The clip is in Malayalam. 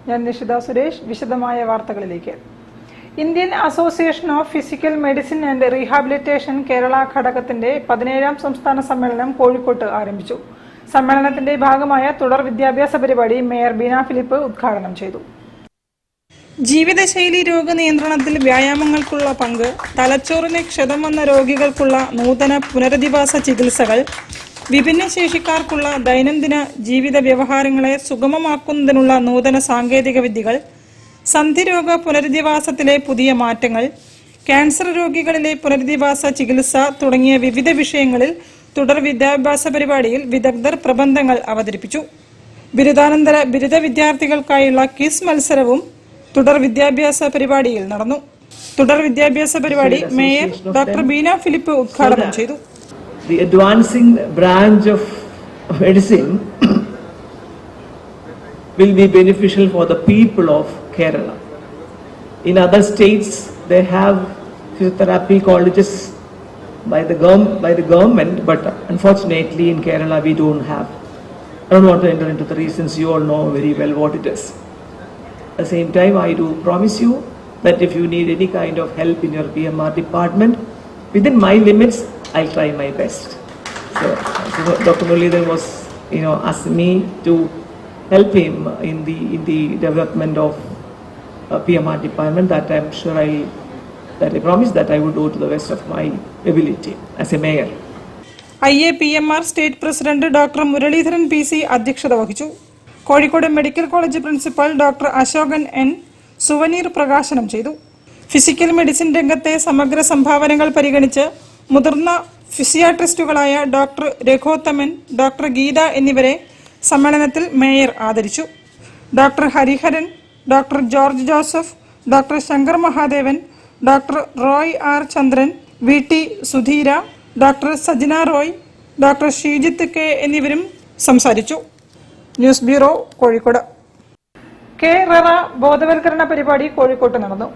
ഞാൻ നിഷിത സുരേഷ്. വിശദമായ വാർത്തകളിലേക്ക്. Indian association of physical medicine and rehabilitation Kerala ഘടകത്തിന്റെ 17ാം സംസ്ഥാന സമ്മേളനം കോഴിക്കോട്ട് ആരംഭിച്ചു. സമ്മേളനത്തിന്റെ ഭാഗമായ തുടർ വിദ്യാഭ്യാസ പരിപാടി മേയർ ബീന ഫിലിപ്പ് ഉദ്ഘാടനം ചെയ്തു. ജീവിതശൈലി രോഗനിയന്ത്രണത്തിൽ വ്യായാമങ്ങൾക്കുള്ള പങ്ക്, തലച്ചോറിന് ക്ഷതം വന്ന രോഗികൾക്കുള്ള നൂതന പുനരധിവാസ ചികിത്സകൾ, വിഭിന്നശേഷിക്കാർക്കുള്ള ദൈനംദിന ജീവിത വ്യവഹാരങ്ങളെ സുഗമമാക്കുന്നതിനുള്ള നൂതന സാങ്കേതിക വിദ്യകൾ, സന്ധിരോഗ പുനരധിവാസത്തിലെ പുതിയ മാറ്റങ്ങൾ, ക്യാൻസർ രോഗികളിലെ പുനരധിവാസ ചികിത്സ തുടങ്ങിയ വിവിധ വിഷയങ്ങളിൽ തുടർ വിദ്യാഭ്യാസ പരിപാടിയിൽ വിദഗ്ധർ പ്രബന്ധങ്ങൾ അവതരിപ്പിച്ചു. ബിരുദാനന്തര ബിരുദ വിദ്യാർത്ഥികൾക്കായുള്ള ക്വിസ് മത്സരവും തുടർ വിദ്യാഭ്യാസ പരിപാടിയിൽ നടന്നു. തുടർ വിദ്യാഭ്യാസ പരിപാടി മേയർ ഡോക്ടർ ബീന ഫിലിപ്പ് ഉദ്ഘാടനം ചെയ്തു. The advancing branch of medicine will be beneficial for the people of Kerala. In other states, they have physiotherapy colleges by the government, but unfortunately in Kerala we don't have. I don't want to enter into the reasons. You all know very well what it is. At the same time, I do promise you that if you need any kind of help in your PMR department, within my limits, I'll try my best. So Dr. Muralidharan was, asking me to help him in the development of PMR department. That I'm sure I promise that I will do to the best of my ability as a mayor. IAPMR state president doctor Muraleedharan PC അധ്യക്ഷത വഹിച്ചു. Kozhikode medical college principal doctor Ashokan N souvenir പ്രകാശനം ചെയ്തു. ഫിസിക്കൽ മെഡിസിൻ രംഗത്തെ സമഗ്ര സംഭാവനകൾ പരിഗണിച്ച് മുതിർന്ന ഫിസിയാട്രിസ്റ്റുകളായ ഡോക്ടർ രഘോത്തമൻ, ഡോക്ടർ ഗീത എന്നിവരെ സമ്മേളനത്തിൽ മേയർ ആദരിച്ചു. Doctor Hariharan, doctor George Joseph, doctor Shankar Mahadevan, doctor Roy R ചന്ദ്രൻ, VT Sudheera, doctor Sajina Roy, doctor Sheejith K എന്നിവരും സംസാരിച്ചു. News bureau, Kozhikode. കെ ററ ബോധവൽക്കരണ പരിപാടി കോഴിക്കോട്ട് നടന്നു.